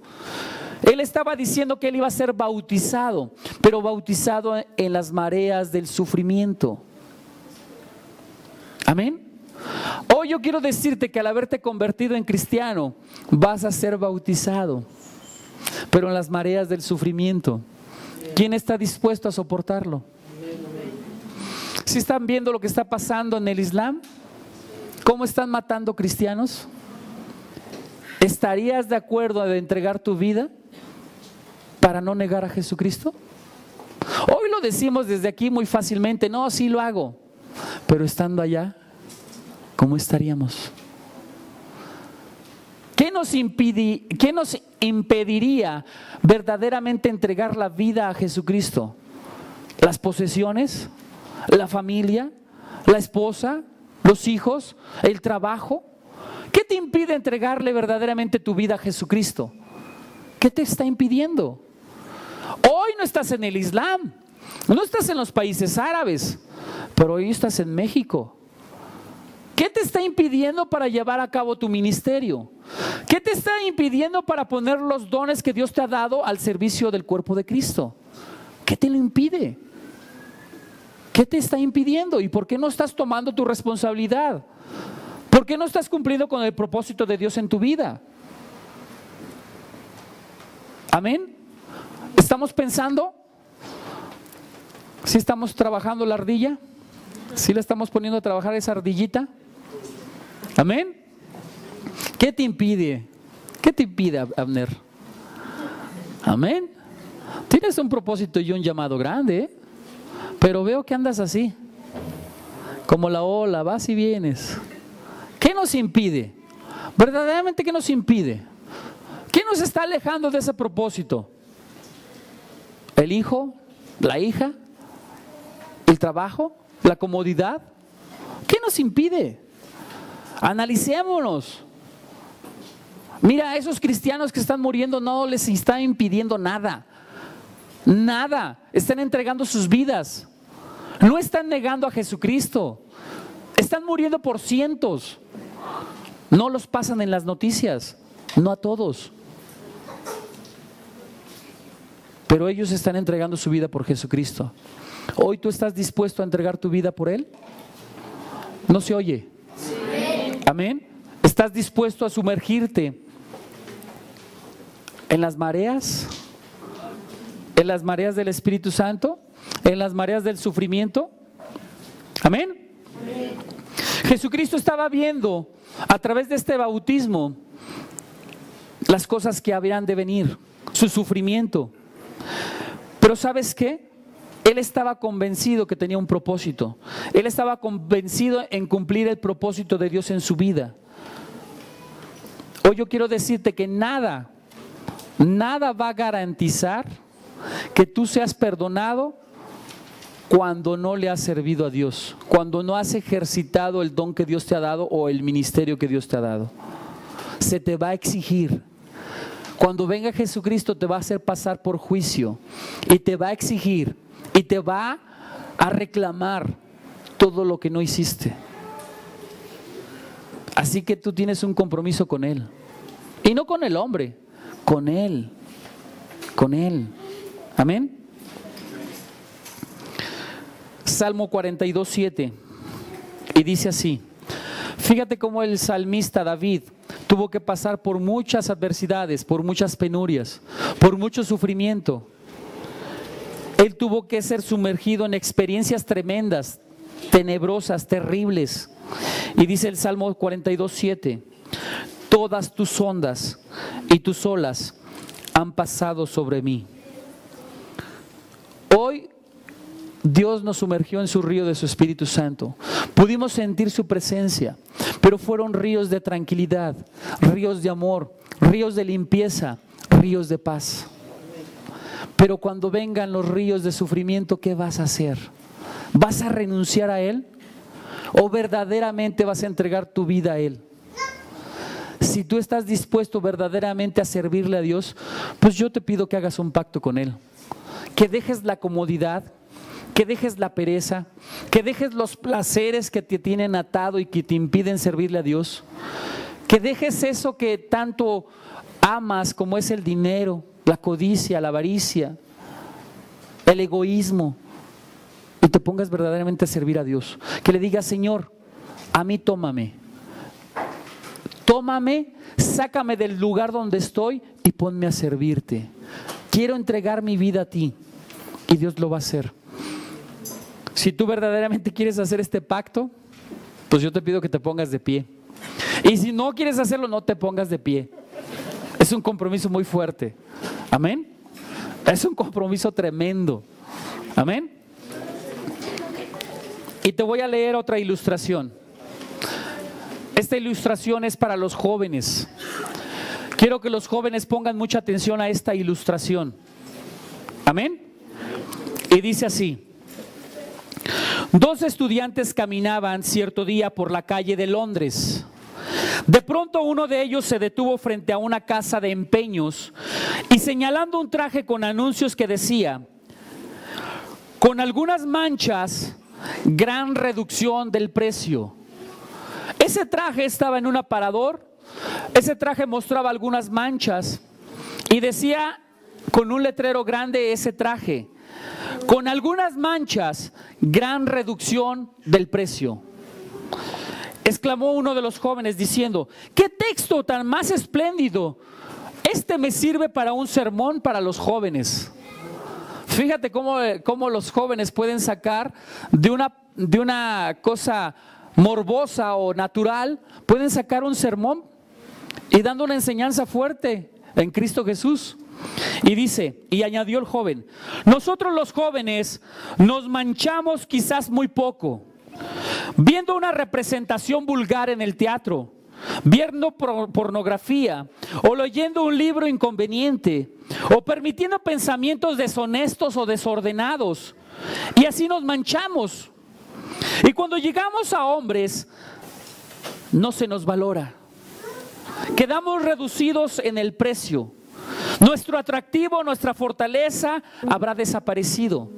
Él estaba diciendo que él iba a ser bautizado, pero bautizado en las mareas del sufrimiento. Amén. Hoy yo quiero decirte que al haberte convertido en cristiano, vas a ser bautizado, pero en las mareas del sufrimiento. ¿Quién está dispuesto a soportarlo? ¿Sí están viendo lo que está pasando en el Islam? ¿Cómo están matando cristianos? ¿Estarías de acuerdo a entregar tu vida para no negar a Jesucristo? Hoy lo decimos desde aquí muy fácilmente, no, sí lo hago, pero estando allá, ¿cómo estaríamos? ¿Qué nos impediría verdaderamente entregar la vida a Jesucristo? ¿Las posesiones? ¿La familia? ¿La esposa? ¿Los hijos? ¿El trabajo? ¿Qué te impide entregarle verdaderamente tu vida a Jesucristo? ¿Qué te está impidiendo? Hoy no estás en el Islam, no estás en los países árabes, pero hoy estás en México. ¿Qué te está impidiendo para llevar a cabo tu ministerio? ¿Qué te está impidiendo para poner los dones que Dios te ha dado al servicio del cuerpo de Cristo? ¿Qué te lo impide? ¿Qué te está impidiendo? ¿Y por qué no estás tomando tu responsabilidad? ¿Por qué no estás cumpliendo con el propósito de Dios en tu vida? Amén. ¿Estamos pensando? ¿Sí estamos trabajando la ardilla? ¿Sí la estamos poniendo a trabajar esa ardillita? Amén. ¿Qué te impide? ¿Qué te impide, Abner? Amén. Tienes un propósito y un llamado grande, ¿eh? Pero veo que andas así, como la ola, vas y vienes. ¿Qué nos impide? Verdaderamente, ¿qué nos impide? ¿Qué nos está alejando de ese propósito? ¿El hijo? ¿La hija? ¿El trabajo? ¿La comodidad? ¿Qué nos impide? Analicémonos. Mira, a esos cristianos que están muriendo no les está impidiendo nada. Nada. Están entregando sus vidas. No están negando a Jesucristo. Están muriendo por cientos. No los pasan en las noticias. No a todos. Pero ellos están entregando su vida por Jesucristo. ¿Hoy tú estás dispuesto a entregar tu vida por Él? ¿No se oye? Sí. Amén. ¿Estás dispuesto a sumergirte en las mareas? ¿En las mareas del Espíritu Santo? ¿En las mareas del sufrimiento? Amén. Amén. Jesucristo estaba viendo a través de este bautismo las cosas que habrían de venir, su sufrimiento. Pero ¿sabes qué? Él estaba convencido que tenía un propósito. Él estaba convencido en cumplir el propósito de Dios en su vida. Hoy yo quiero decirte que nada va a garantizar que tú seas perdonado cuando no le has servido a Dios, cuando no has ejercitado el don que Dios te ha dado o el ministerio que Dios te ha dado. Se te va a exigir. Cuando venga Jesucristo te va a hacer pasar por juicio y te va a exigir y te va a reclamar todo lo que no hiciste. Así que tú tienes un compromiso con Él. Y no con el hombre, con Él. Con Él. Amén. Salmo 42:7. Y dice así. Fíjate cómo el salmista David tuvo que pasar por muchas adversidades, por muchas penurias, por mucho sufrimiento. Él tuvo que ser sumergido en experiencias tremendas, tenebrosas, terribles. Y dice el Salmo 42:7, todas tus ondas y tus olas han pasado sobre mí. Hoy Dios nos sumergió en su río de su Espíritu Santo. Pudimos sentir su presencia, pero fueron ríos de tranquilidad, ríos de amor, ríos de limpieza, ríos de paz. Pero cuando vengan los ríos de sufrimiento, ¿qué vas a hacer? ¿Vas a renunciar a Él? ¿O verdaderamente vas a entregar tu vida a Él? Si tú estás dispuesto verdaderamente a servirle a Dios, pues yo te pido que hagas un pacto con Él. Que dejes la comodidad, que dejes la pereza, que dejes los placeres que te tienen atado y que te impiden servirle a Dios. Que dejes eso que tanto amas, como es el dinero, la codicia, la avaricia, el egoísmo, y te pongas verdaderamente a servir a Dios. Que le digas: Señor, a mí tómame, sácame del lugar donde estoy y ponme a servirte. Quiero entregar mi vida a ti, y Dios lo va a hacer. Si tú verdaderamente quieres hacer este pacto, pues yo te pido que te pongas de pie. Y si no quieres hacerlo, no te pongas de pie. Es un compromiso muy fuerte. Amén. Es un compromiso tremendo. Amén. Y te voy a leer otra ilustración. Esta ilustración es para los jóvenes. Quiero que los jóvenes pongan mucha atención a esta ilustración. Amén. Y dice así: dos estudiantes caminaban cierto día por la calle de Londres. De pronto uno de ellos se detuvo frente a una casa de empeños y, señalando un traje con anuncios que decía: con algunas manchas, gran reducción del precio. Ese traje estaba en un aparador. Ese traje mostraba algunas manchas y decía con un letrero grande ese traje: con algunas manchas, gran reducción del precio. Exclamó uno de los jóvenes diciendo: ¡qué texto tan más espléndido! Este me sirve para un sermón para los jóvenes. Fíjate cómo los jóvenes pueden sacar de una cosa morbosa o natural, pueden sacar un sermón y dando una enseñanza fuerte en Cristo Jesús. Y dice, y añadió el joven: nosotros los jóvenes nos manchamos quizás muy poco, viendo una representación vulgar en el teatro, viendo pornografía, o leyendo un libro inconveniente, o permitiendo pensamientos deshonestos o desordenados, y así nos manchamos. Y cuando llegamos a hombres, no se nos valora. Quedamos reducidos en el precio. Nuestro atractivo, nuestra fortaleza habrá desaparecido.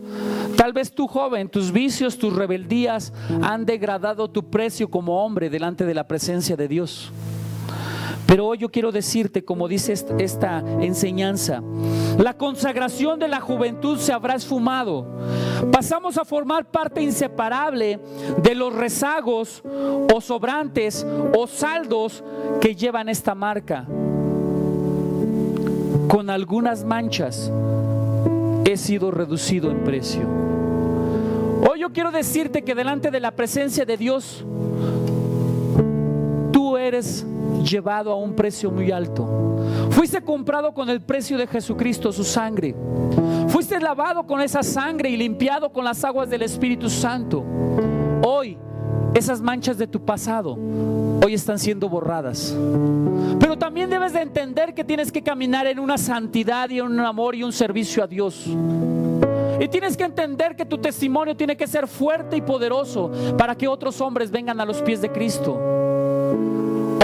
Tal vez tú, joven, tus vicios, tus rebeldías han degradado tu precio como hombre delante de la presencia de Dios. Pero hoy yo quiero decirte, como dice esta enseñanza, la consagración de la juventud se habrá esfumado. Pasamos a formar parte inseparable de los rezagos o sobrantes o saldos que llevan esta marca. Con algunas manchas he sido reducido en precio. Hoy yo quiero decirte que delante de la presencia de Dios, tú eres llevado a un precio muy alto. Fuiste comprado con el precio de Jesucristo, su sangre. Fuiste lavado con esa sangre y limpiado con las aguas del Espíritu Santo. Hoy esas manchas de tu pasado hoy están siendo borradas. Pero también debes de entender que tienes que caminar en una santidad y en un amor y un servicio a Dios. Y tienes que entender que tu testimonio tiene que ser fuerte y poderoso para que otros hombres vengan a los pies de Cristo.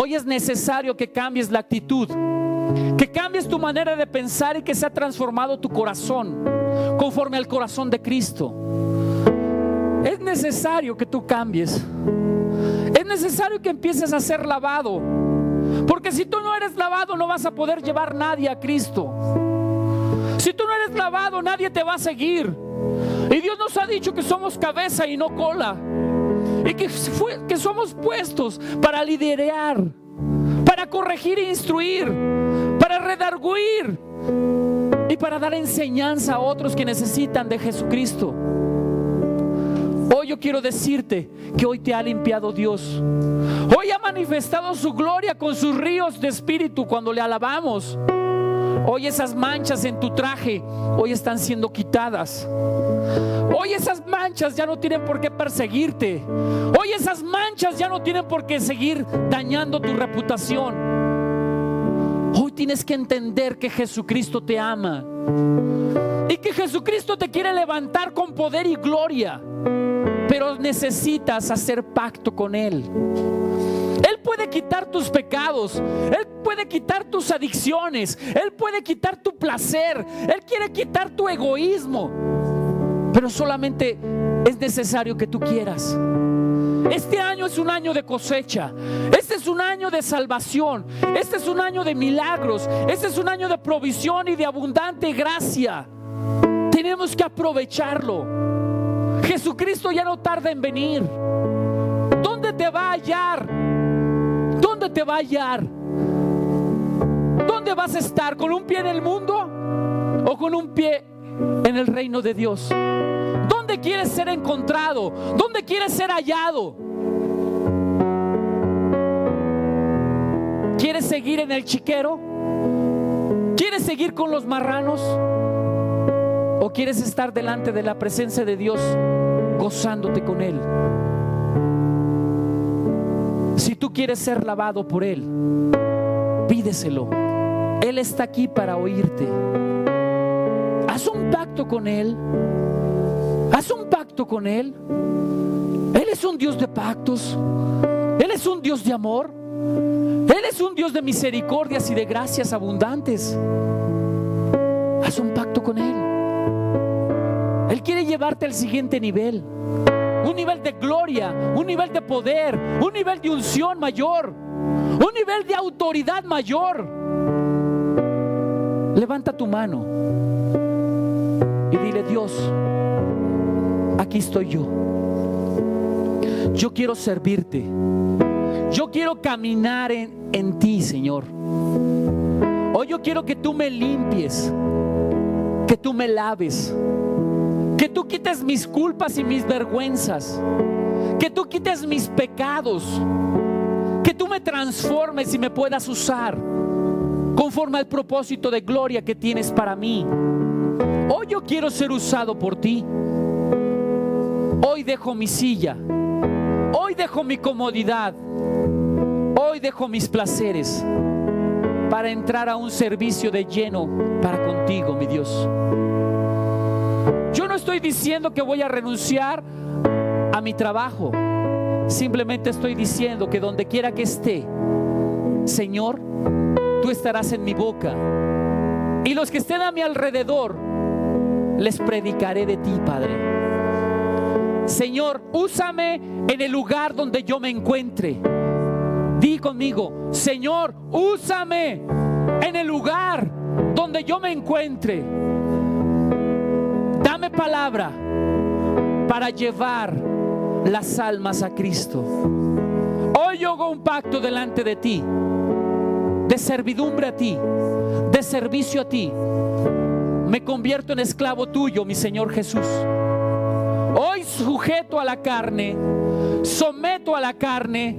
Hoy es necesario que cambies la actitud, que cambies tu manera de pensar y que sea transformado tu corazón conforme al corazón de Cristo. Es necesario que tú cambies. Es necesario que empieces a ser lavado, porque si tú no eres lavado no vas a poder llevar nadie a Cristo. Si tú no eres lavado, nadie te va a seguir. Y Dios nos ha dicho que somos cabeza y no cola, y que somos puestos para liderar, para corregir e instruir, para redarguir y para dar enseñanza a otros que necesitan de Jesucristo. Hoy yo quiero decirte que hoy te ha limpiado Dios. Hoy ha manifestado su gloria con sus ríos de espíritu cuando le alabamos. Hoy esas manchas en tu traje hoy están siendo quitadas. Hoy esas manchas ya no tienen por qué perseguirte. Hoy esas manchas ya no tienen por qué seguir dañando tu reputación. Hoy tienes que entender que Jesucristo te ama, y que Jesucristo te quiere levantar con poder y gloria, pero necesitas hacer pacto con Él. Él puede quitar tus pecados, Él puede quitar tus adicciones, Él puede quitar tu placer, Él quiere quitar tu egoísmo, pero solamente es necesario que tú quieras. Este año es un año de cosecha, este es un año de salvación, este es un año de milagros, este es un año de provisión y de abundante gracia. Tenemos que aprovecharlo. Jesucristo ya no tarda en venir. ¿Dónde te va a hallar? ¿Dónde te va a hallar? ¿Dónde vas a estar? ¿Con un pie en el mundo o con un pie en el reino de Dios? ¿Dónde quieres ser encontrado? ¿Dónde quieres ser hallado? ¿Quieres seguir en el chiquero? ¿Quieres seguir con los marranos? ¿O quieres estar delante de la presencia de Dios gozándote con Él? Si tú quieres ser lavado por Él, pídeselo. Él está aquí para oírte. Haz un pacto con Él. Haz un pacto con Él. Él es un Dios de pactos. Él es un Dios de amor. Él es un Dios de misericordias y de gracias abundantes. Haz un pacto con Él. Él quiere llevarte al siguiente nivel. Un nivel de gloria, un nivel de poder, un nivel de unción mayor, un nivel de autoridad mayor. Levanta tu mano y dile: Dios, aquí estoy yo. Yo quiero servirte. Yo quiero caminar en ti, Señor. Hoy yo quiero que tú me limpies, que tú me laves, que tú quites mis culpas y mis vergüenzas, que tú quites mis pecados, que tú me transformes y me puedas usar conforme al propósito de gloria que tienes para mí. Hoy yo quiero ser usado por ti. Hoy dejo mi silla, hoy dejo mi comodidad, hoy dejo mis placeres para entrar a un servicio de lleno para contigo, mi Dios. Yo no estoy diciendo que voy a renunciar a mi trabajo. Simplemente estoy diciendo que donde quiera que esté, Señor, tú estarás en mi boca. Y los que estén a mi alrededor, les predicaré de ti, Padre. Señor, úsame en el lugar donde yo me encuentre. Di conmigo: Señor, úsame en el lugar donde yo me encuentre. Dame palabra para llevar las almas a Cristo. Hoy yo hago un pacto delante de ti, de servidumbre a ti, de servicio a ti. Me convierto en esclavo tuyo, mi Señor Jesús. Hoy sujeto a la carne, someto a la carne,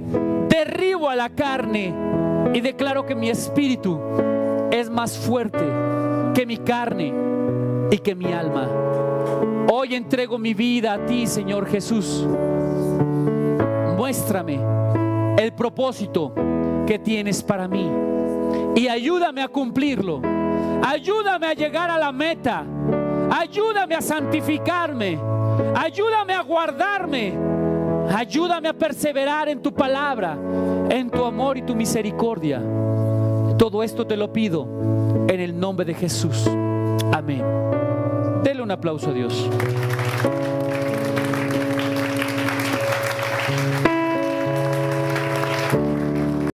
derribo a la carne y declaro que mi espíritu es más fuerte que mi carne y que mi alma. Hoy entrego mi vida a ti, Señor Jesús. Muéstrame el propósito que tienes para mí y ayúdame a cumplirlo. Ayúdame a llegar a la meta. Ayúdame a santificarme. Ayúdame a guardarme. Ayúdame a perseverar en tu palabra, en tu amor y tu misericordia. Todo esto te lo pido en el nombre de Jesús. Amén. Dele un aplauso a Dios.